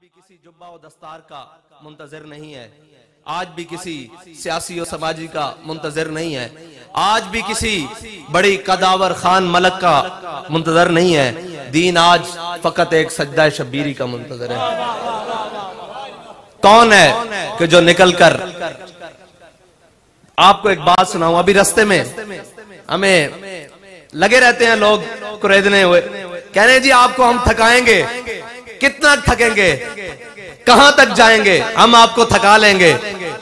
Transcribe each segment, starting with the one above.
भी किसी जुब्बा और दस्तार का मुंतजर नहीं है, आज भी किसी सियासी और समाजी का मुंतजर नहीं है, आज भी किसी बड़ी कदावर खान मलक का मुंतजर नहीं है। दीन आज फकत एक सज्दा शब्बीरी का मुंतजर है। कौन है कि जो निकल कर, आपको एक बात सुनाऊं, अभी रास्ते में हमें लगे रहते हैं लोग कुरेदने हुए, कह रहे जी आपको हम थकाएंगे, कितना थकेंगे, कहां तक जाएंगे, हम आपको थका लेंगे,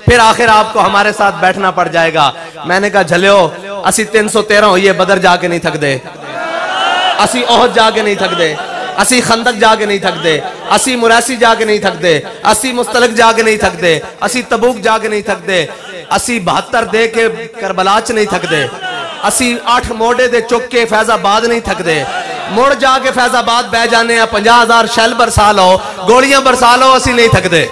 फिर आखिर आपको हमारे साथ बैठना पड़ जाएगा। मैंने कहा झलियो असी 313 होइए बदर जाके नहीं थक दे, असी ओहद जाके नहीं थक दे, असी खंदक जाके नहीं थक दे, असी मुरासी जाके नहीं थक दे, असी मुस्तलक जाके नहीं थक दे, असी तबूक जाके नहीं थक दे, असी 72 दे के करबलाच नहीं थक दे, असी 8 मोडे दे चुक के फैजाबाद नहीं थक दे, मुड़ जाके फैजाबाद बह जाने 50,000 शैल बरसा लो, गोलियां बरसा लो, असी नहीं थकदे।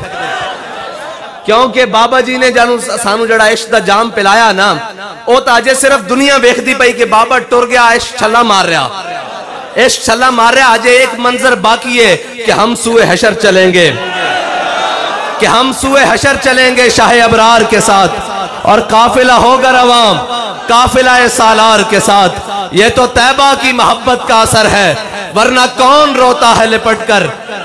क्योंकि बाबा जी ने जानू सानू जड़ा इश्क दा जाम पिलाया ना, वो तो अजे सिर्फ दुनिया वेखदी पई कि बाबा टुर गया, इश्क छला मार रहा, इश्क छला मार रहा। अजे एक मंजर बाकी है कि हम सूए हशर चलेंगे, कि हम सूए हशर चलेंगे शाह अबरार के साथ, और काफिला होगा रवाम काफिला सालार के साथ। ये तो तैबा की मोहब्बत का असर है, वरना कौन रोता है लिपट कर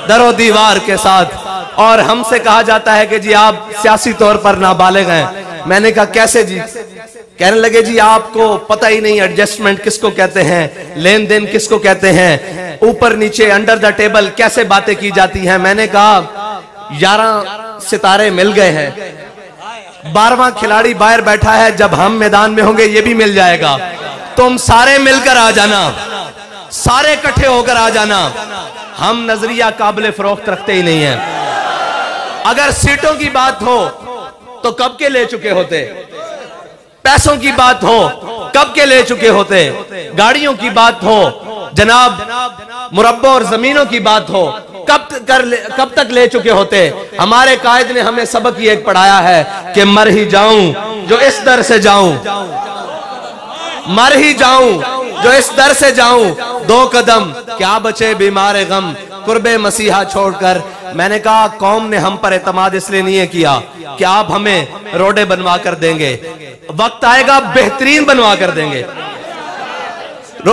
दरो दीवार के साथ। और हमसे कहा जाता है कि जी आप सियासी तौर पर नाबालिग हैं। मैंने कहा कैसे जी? कहने लगे जी आपको पता ही नहीं एडजस्टमेंट किसको कहते हैं, लेन देन किसको कहते हैं, ऊपर नीचे अंडर द टेबल कैसे बातें की जाती हैं। मैंने कहा 11 सितारे मिल गए हैं, 12वां खिलाड़ी बाहर बैठा है, जब हम मैदान में होंगे ये भी मिल जाएगा। तुम सारे मिलकर आ जाना, सारे इकट्ठे होकर आ जाना। हम नजरिया काबिल फरोख्त रखते ही नहीं है। अगर सीटों की बात हो तो कब के ले चुके होते, पैसों की बात हो कब के ले चुके होते, गाड़ियों की बात हो जनाब, मुरब्बा और जमीनों की बात हो कब तक ले चुके होते। हमारे कायद ने हमें सबक ये एक पढ़ाया है कि मर ही जाऊं जो इस दर से जाऊं, मर ही जाऊं जो इस दर से जाऊं, 2 कदम क्या बचे बीमार गम कुर्बे मसीहा छोड़कर। मैंने कहा कौम ने हम पर एतमाद इसलिए नहीं किया कि आप हमें रोडे बनवा कर देंगे, वक्त आएगा बेहतरीन बनवा कर देंगे।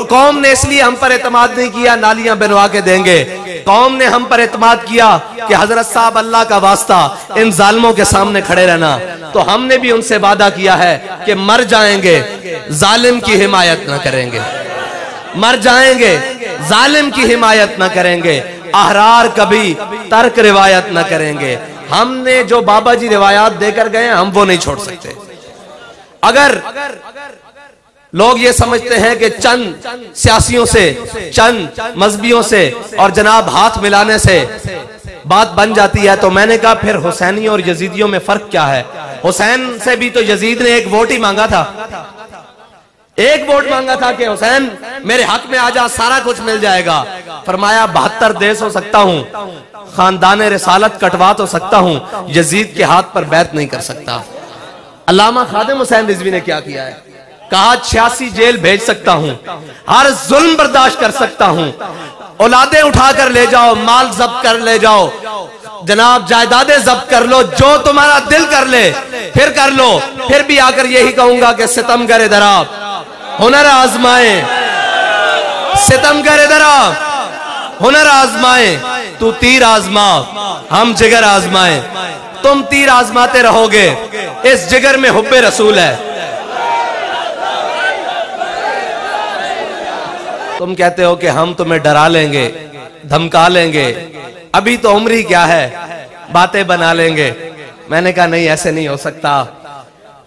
कौम ने इसलिए हम पर एतमाद नहीं किया नालियां बनवा के देंगे, कौम ने हम पर एतमाद किया कि हजरत साहब अल्लाह का वास्ता इन जालिमों के सामने खड़े रहना। तो हमने भी उनसे वादा किया है कि मर जाएंगे जालिम की हिमायत न करेंगे, मर जाएंगे जालिम की हिमायत न करेंगे, अहरार कभी तर्क रिवायत न करेंगे। हमने जो बाबा जी रिवायात देकर गए हम वो नहीं छोड़ सकते। अगर लोग ये समझते हैं कि चंद सियासियों से, चंद मजहबियों से और जनाब हाथ मिलाने से बात बन जाती है, तो मैंने कहा फिर हुसैनी और यजीदियों में फर्क क्या है? हुसैन से भी तो यजीद ने एक वोट ही मांगा था, एक वोट मांगा था कि हुसैन मेरे हक में आ जा, सारा कुछ मिल जाएगा। फरमाया 72 देश हो सकता हूं, खानदान रिसालत कटवा तो सकता हूं, यजीद के हाथ पर बैत नहीं कर सकता। अल्लामा खादिम हुसैन रिजवी ने क्या किया है? कहा 86 जेल भेज सकता हूं, हर जुल्म बर्दाश्त कर सकता हूं, औलादे उठाकर ले जाओ, माल जब्त कर ले जाओ, जनाब जायदादें जब्त कर लो, जो तुम्हारा दिल कर ले फिर कर लो, फिर भी आकर यही कहूंगा कि सितम करे दरा हुनर आजमाए, सितम करे दरा हुनर आजमाए, तू तीर आजमा हम जिगर आजमाए। तुम तीर आजमाते रहोगे, इस जिगर में हुब्बे रसूल है। तुम कहते हो कि हम तुम्हें डरा लेंगे, धमका लेंगे, अभी तो उम्र ही क्या है, बातें बना लेंगे। मैंने कहा नहीं, ऐसे नहीं हो सकता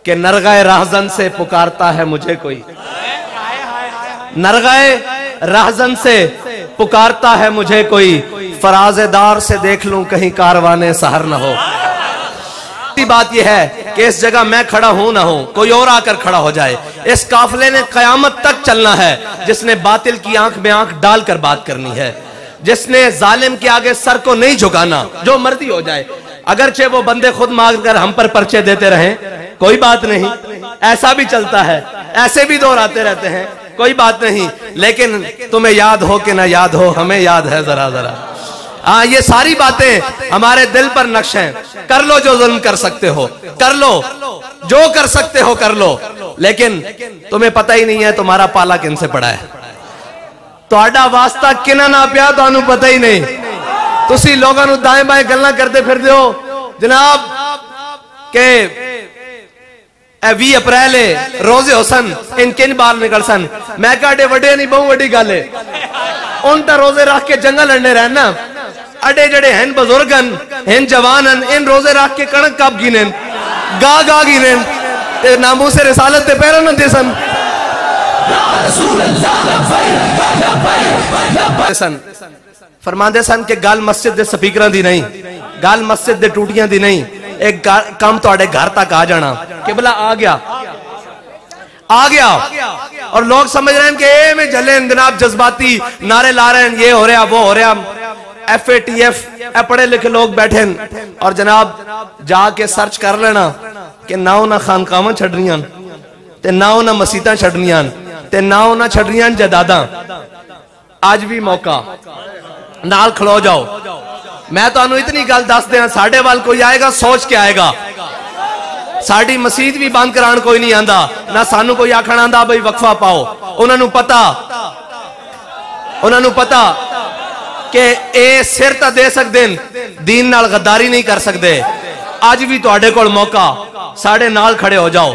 कि नरगाए राहजन से पुकारता है मुझे कोई, नरगाए राहजन से पुकारता है मुझे कोई, फराजेदार से देख लूं कहीं कारवाने सहर न हो। बात यह है कि इस जगह मैं खड़ा हूं ना हूं, कोई और आकर खड़ा हो जाए। इस काफिले ने कयामत तक चलना है, जिसने बातिल की आंख में आंख डालकर बात करनी है, जिसने जालिम के आगे सर को नहीं झुकाना, जो मर्जी हो जाए। अगरचे वो बंदे खुद मांगकर हम पर पर्चे देते रहें, कोई बात नहीं, ऐसा भी चलता है, ऐसे भी दौर आते रहते हैं, कोई बात नहीं। लेकिन तुम्हें याद हो कि ना याद हो, हमें याद है जरा जरा। हाँ, ये सारी बातें हमारे दिल पर नक्श हैं। कर लो जो जुल्म कर सकते हो, कर लो जो कर सकते हो, कर लो, लेकिन तुम्हें पता ही नहीं है तुम्हारा पाला किन से पड़ा है, तुहाडा वास्ता किना ना पिया तुहानू पता ही नहीं। तुसी लोगों नू दाएं बाएं गल्लां करते फिरदे हो जनाब के 20 अप्रैल रोजे हुसन इन किन बाल निकल सन। मैं कहा वड्डे नहीं, बहुत वड्डी गल है। उन तो रोजे रख के जंगल लड़ने रहना, अडे जड़े हैं बुजुर्ग हैं जवान हैं, इन रोजे रख के कणक कब गिने गा गा गिने ते नामूसे रिसालत ते पैर न दे सन। फरमांदे सन कि गल मस्जिद दे स्पीकरां दी नहीं, गल मस्जिद दे टूटियां दी नहीं, एक काम तुहाडे घर तक आ जाना। किबला आ गया, आ गया, और लोग समझ रहे हैं कि में जले जनाब जज्बाती नारे ला रहे हैं, ये हो रहा वो हो रहा। FATF पढ़े लिखे लोग बैठे हैं और जनाब जाके सर्च कर लेना कि ना उन्हें खानकावां छड़नियां ते ना उन्हें मसीतां छड़नियां ते ना उन्हें छड़नियां जदादा। आज भी मौका, नाल खलो जाओ। मैं तो इतनी गल दस दिया, साडे वाल कोई आएगा सोच के आएगा। साडी मसीत भी बंद करान कोई नहीं आंदा, ना सानू कोई आखण आंदा भाई वक्फा पाओ। उन्होंने पता कि ए सिर तो दे सकते हैं, दीन नाल गद्दारी नहीं कर सकते। आज भी तुहाडे कोल मौका, साडे नाल खड़े हो जाओ।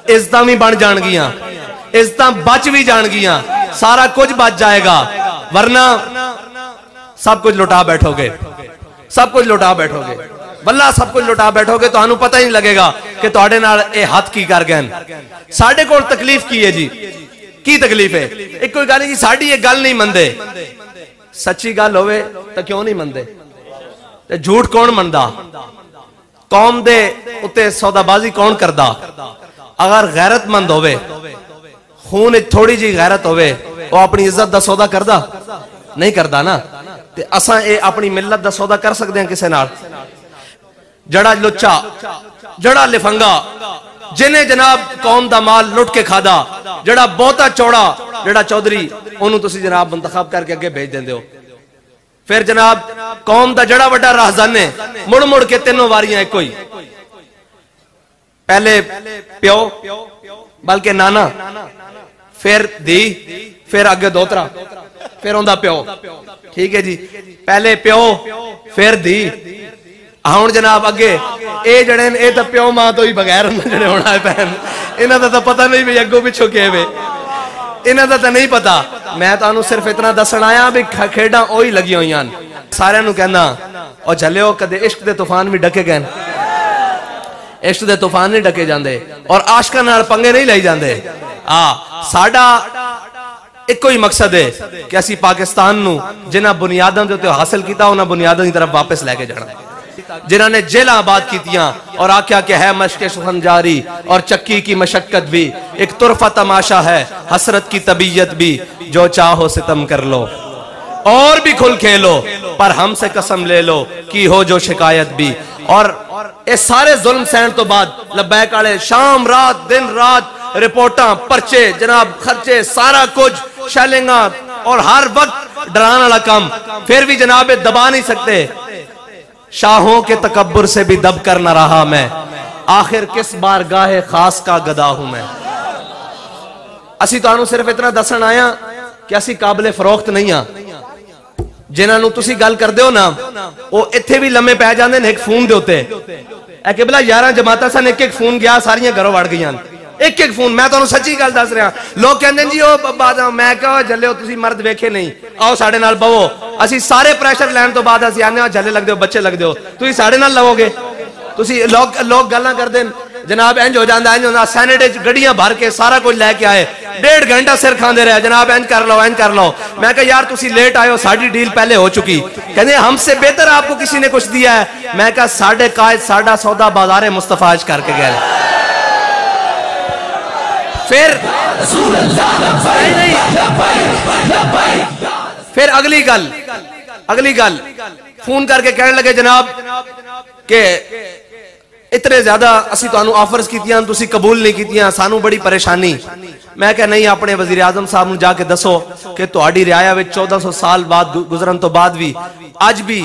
इज्जतां भी बन जाणगियां, इज्जतां बच भी जाणगियां, सारा कुछ बच जाएगा, वरना सब कुछ लुटा बैठोगे, सब कुछ लुटा बैठोगे, वल्ला सब कुछ लुटा बैठोगे। तो हमें पता ही नहीं लगेगा कि तुहाडे नाल ए हथ की कर गए। साडे कोल तकलीफ की है जी, की तकलीफ है? एक कोई गल जी साडी ये गल नहीं मनदे, सच्ची गल होवे तो क्यों नहीं मनदे? ते झूठ कौन मनदा? कौम दे उत्ते सौदाबाजी कौन करदा? अगर गैरतमंद होवे, खून थोड़ी जी गैरत होवे, वो अपनी इज्जत दा सौदा करदा नहीं करदा ना। ते असां ए अपनी मिलत दा सौदा कर सकते हैं किसे नाल? जड़ा लुच्चा, जड़ा लिफंगा, जिन्हें जनाब कौम दा माल लुट के खादा, जड़ा बहुता चौड़ा, जड़ा चौधरी, उन्होंने तुसी जनाब मुंतखब करके अगे भेज देंदे हो। फिर जनाब कौम दा जड़ा वड्डा राहजान है, मुड़ मुड़ के तीनों वारियां एक ही, पहले प्यो बल्कि नाना, फिर धी, फिर अगे दोतरा, फिर उनका प्यो। ठीक है जी, पहले प्यो फिर धी, हुण जनाब अगे ए जड़े ए तो प्यो मां तो ही बगैर जड़े होना है पैन, इन्हां दा तो पता नहीं भी अगों पिछों के वे, इन्हां दा तो नहीं पता। मैं तुहानू सिर्फ इतना दसन आया भी खेडां ओही लगी हुई हैं। सारियां नू कहना और झलियो कदे इश्क दे तूफान भी डके गए, इश्क दे तूफान नहीं डके जाते और आशकां नाल पंगे नहीं लाई जाते। साडा एको ही मकसद है कि असी पाकिस्तान नू जिन्हां बुनियादां दे उत्ते हासिल कीता उन्हां बुनियादां दी तरफ वापस लैके जाना। जिन्हां ने जेल आबाद कीतियां और आख्या कि है मशक़े सुखन जारी और चक्की की मशक्कत भी, एक तुरफा तमाशा है हसरत की तबीयत भी, जो चाहो सितम कर लो और भी खुल खेलो, पर हमसे कसम ले लो कि हो जो शिकायत भी। और ये सारे जुल्म सहन तो बाद लब्बैक वाले शाम रात दिन रात रिपोर्टां पर्चे जनाब खर्चे सारा कुछ शैलिंगा और हर वक्त डराने वाला काम, फिर भी जनाब दबा नहीं सकते। शाहों के तकब्बुर से भी दब कर न रहा मैं, आखिर किस बार गाहे खास का गदा हूं मैं। असी तुहानू सिर्फ इतना दसन आया कि असी काबिले फरोख्त नहीं हाँ। जिन्हां नू तुसी गल करदे हो ना वो इत्थे भी लम्मे पै जांदे ने एक फोन दे उत्ते। ए किबला 11 जमातां सन, एक एक फोन गया, सारियां घरों वड़ गईयां, एक एक फोन। मैं तुहानू सच्ची गल दस रहा, लोग कहंदे जी ओ मैं कहा जल्ले तुसी मर्द वेखे नहीं, आओ साडे नाल बवो। असी सारे प्रेशर लैण तो बाद असी आने जल्ले लगदे हो, बच्चे लगदे हो, तुसी साडे नाल लवोगे? तुसी लोग गल्लां करदे जनाब इंज हो जांदा, इंज होंदा, सैनेट च गड्डियां भर के सारा कुछ लैके आए, 1.5 घंटा सिर खांदे रहे जनाब इंज कर लो इंज कर लो। मैं कहा यार तुसी लेट आए हो, साडी डील पहले हो चुकी। कहंदे हमसे बेहतर आपको किसी ने कुछ दिया है। मैं कहा साडे कायद साडा सौदा बाजारे मुस्तफा च करके गए। फिर अगली गल फोन करके कहने लगे जनाब के इतने ज्यादा असी तुहानू ऑफर्स कीतियां, तुसी कबूल नहीं कीतियां, सानू बड़ी परेशानी। मैं क्या नहीं, अपने वजीर आजम साहब नू जाके दसो कि तुहाडी रियाया विच 1400 साल बाद गुजरन तो बाद भी अज भी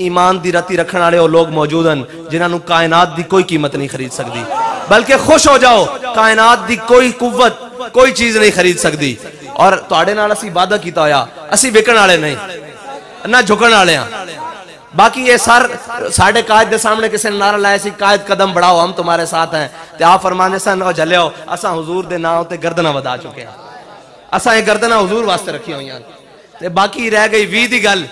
ईमान दी रती रखने वाले वो लोग मौजूद हैं जिन्होंने कायनात दी कोई कीमत नहीं खरीद सकती। बल्कि खुश हो जाओ, कायनात दी कोई कुव्वत कोई चीज नहीं खरीद सकती। और तुहाडे नाल असी वादा कीता होया, असी विकण वाले नहीं ना झुकण वाले हां। बाकी ये सर साढ़े कायद के सामने किसी ने नारा लाया सी, कायद कदम बढ़ाओ हम तुम्हारे साथ हैं, ते आप फरमाने सन जलियो असा हुजूर दे नाम ते गर्दना वधा चुके हैं, असा ये गर्दना हुजूर वास्ते रखी हुई हैं। ते बाकी रह गई 20 दी गल।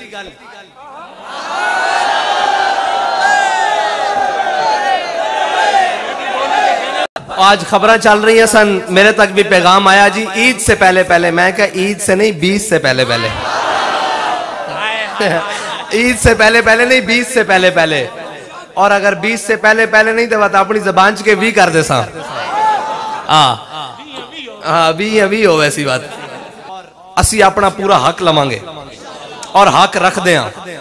आज खबरें चल रही हैं सन, मेरे तक भी पैगाम आया जी ईद से पहले पहले। मैं क्या ईद से नहीं 20 से पहले पहले ईद से पहले पहले नहीं, 20 से पहले पहले। और अगर 20 से पहले पहले नहीं तो बात अपनी जबान के भी कर दे सा। अभी अभी हो वैसी बात। असी अपना पूरा हक लवांगे और हक रखते हैं।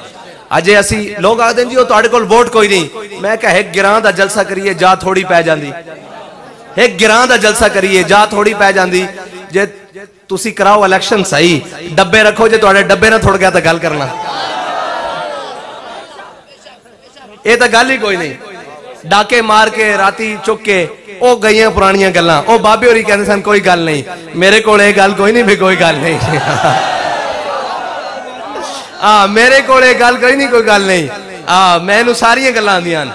अजे असी लोग आखते जी तुहाडे कोल वोट कोई नहीं। मैं क्या एक गिरां दा जलसा करिए जा थोड़ी पै जांदी, एक गिरां दा जलसा करिए जा थोड़ी पै जांदी। जे तुसी कराओ इलेक्शन सही, डब्बे रखो, जे तुहाडे डब्बे ना थोड़ गया तो गल करना, ये तो गल ही कोई नहीं। डाके मार के राती चुक के ओ गई पुरानियां गल्लां, ओ बाबे होरी कहंदे सन कोई गल नहीं, मेरे कोल ये गल कोई नहीं भी कोई गल नहीं। मेरे कोल ये गल कोई नहीं, कोई गल नहीं। मैनू सारियां गल्लां आंदियां न।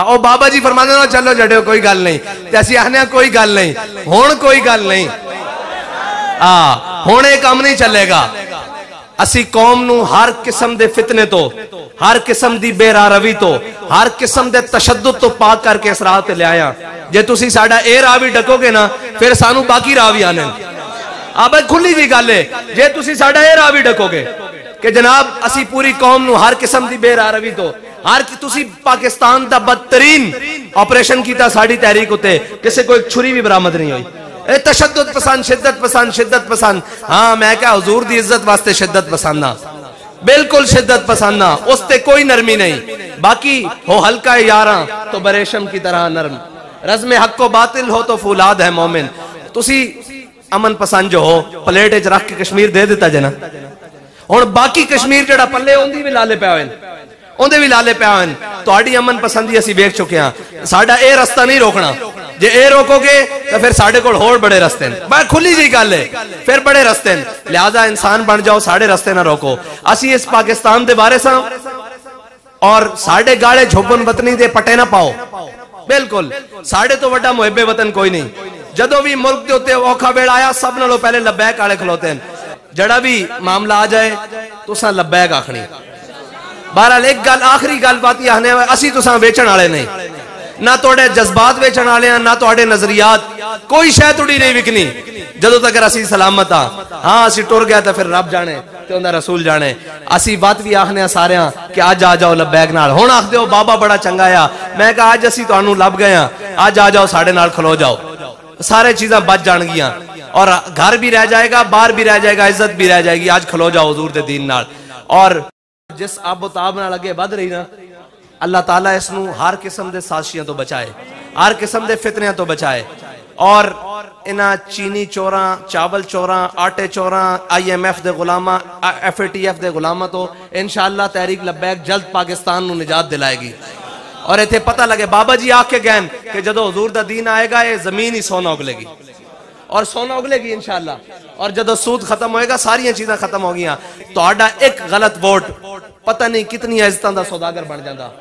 ओ बाबा जी फरमांदे ने चलो जड़ियो कोई गल नहीं, ते असीं आखने कोई गल नहीं, हुण कोई गल नहीं। हुण ये काम नहीं चलेगा। असी कौम नू हर किस्म दे फितने तो, हर किस्म दी बेरारवी तो, हर किस्म दे तशद्दुद तो पाक करके इस राह ते ले आया। जे तुसी साडा ए राह भी डकोगे ना, फिर सानू बाकी राह भी आने। भाई खुली जी गल है, जे तुसी साडा ए राह भी डकोगे कि जनाब असी पूरी कौम नू हर किस्म दी बेरारवी तो, हर तुसी पाकिस्तान दा बदतरीन ऑपरेशन कीता साडी तहरीक उते, किसी को एक छुरी भी बरामद नहीं हुई। तशद्दुद पसंद, शिद्दत पसंद, शिद्दत पसंद। हाँ मैं क्या हुजूर दी इज्जत वास्ते शिद्दत पसंद ना, बिल्कुल शिद्दत पसंद ना, उसते कोई नरमी नहीं। बाकी हो हल्का यारा तो बरेशम की तरह नरम, रज़्म हक को बातिल हो तो फूलाद है मोमिन। तुसी अमन पसंद जो हो प्लेट च रख के कश्मीर दे दिता जना, हुण बाकी कश्मीर जड़ा पल्ले उंदी भी लाले पै होए, उंदे भी लाले पै होए। तुहाडी अमन पसंदी असीं वेख चुके हां। साडा ए रास्ता नहीं रोकना, जे ए रोकोगे तो फिर साडे कोल होर बड़े रस्ते हैं। बस खुली जी गल है, फिर बड़े रस्ते हैं। लिहाजा इंसान बन जाओ, साडे रस्ते ना रोको। असी इस पाकिस्तान दे बारे सा और साडे गाले झोबन वतनी दे पटे ना पाओ। बिल्कुल साडे तो वड्डा मुहिब्बे वतन कोई नहीं। जदों भी मुल्क दे उत्ते औखा वेला आया, सब नालों पहले लब्बैक आले खलोते हैं। जड़ा भी मामला आ जाए तुसां लब्बैक आखनी। बहरहाल एक गल आखिरी गल बात आखने, असी तुसां वेचण वाले नहीं, ना तोड़े जज्बात वेचण वाले हैं, ना तोड़े नजरियात। कोई शय तुड़ी नहीं विकनी जदों तक असी सलामत हाँ। असी टुर गया तो फिर रब जाने ते उंदा रसूल जाने। असी बात भी आखने सारे कि अज आ जाओ लब्बैक नाल। हुण आखदे हो बाबा बड़ा चंगा आ, मैं कहा अज असी तुहानू लभ गए हां, अज आ जाओ साडे नाल खलो जाओ, सारे चीज़ां बच जाणगियां और घर भी रह जाएगा, बाहर भी रह जाएगा, इज्जत भी रह जाएगी। आज खलो जाओ हुजूर दे दीन नाल। और जिस आबोताब नाल अगे वध रही ना, अल्लाह ताला इसनू हर किस्म दे साजिशां तो बचाए, हर किस्म दे फितनियां तो बचाए। और इन्हां चीनी चोरां, चावल चोरां, आटे चोरां, IMF दे गुलामा, FATF दे गुलामा तो इंशाअल्लाह तहरीक लब्बैक जल्द पाकिस्तान नू निजात दिलाएगी। और इत्थे पता लगे बाबा जी आके गए कि जदों हुजूर दा दीन आएगा ये जमीन ही सोना उगलेगी और सोना उगलेगी इंशाअल्लाह। और जदों सूद खत्म होएगा सारियां चीज़ां खत्म हो गईयां। तुहाडा एक गलत वोट पता नहीं कितनी इज्जतां दा सौदागर बन जांदा।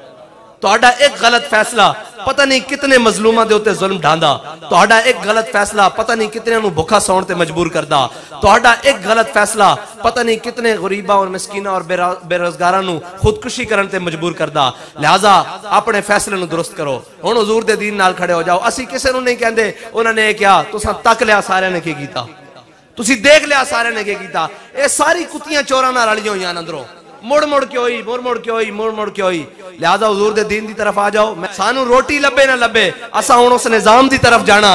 तुहाडा एक गलत फैसला पता नहीं कितने मजलूमां दे उत्ते जुल्म ढांदा। तुहाडा एक गलत फैसला पता नहीं कितने नू भुखा सौण ते मजबूर करदा। तुहाडा एक गलत फैसला पता नहीं कितने गरीबा और मिसकीना और बेरोजगारां नू खुदकुशी करन ते मजबूर करदा। लिहाजा अपने फैसले नू दुरुस्त करो। हुण हुजूर दे दीन नाल खड़े हो जाओ। असी किसे नू नहीं कहंदे उन्होंने ये क्या, तुसां तक लिया सारियां ने की कीता, तुसी देख लिया सारियां ने की कीता। ये सारी कुत्तियां चोरां नाल रलियां होईयां अंदरों, मुड़ मुड़ के होई, मुड़ मुड़ के होई, मुड़ मुड़ के होई। लिहाजा हुजूर दे दीन दी तरफ आ जाओ। सानू रोटी लब्बे ना लब्बे, असा हुण उस निजाम दी तरफ जाना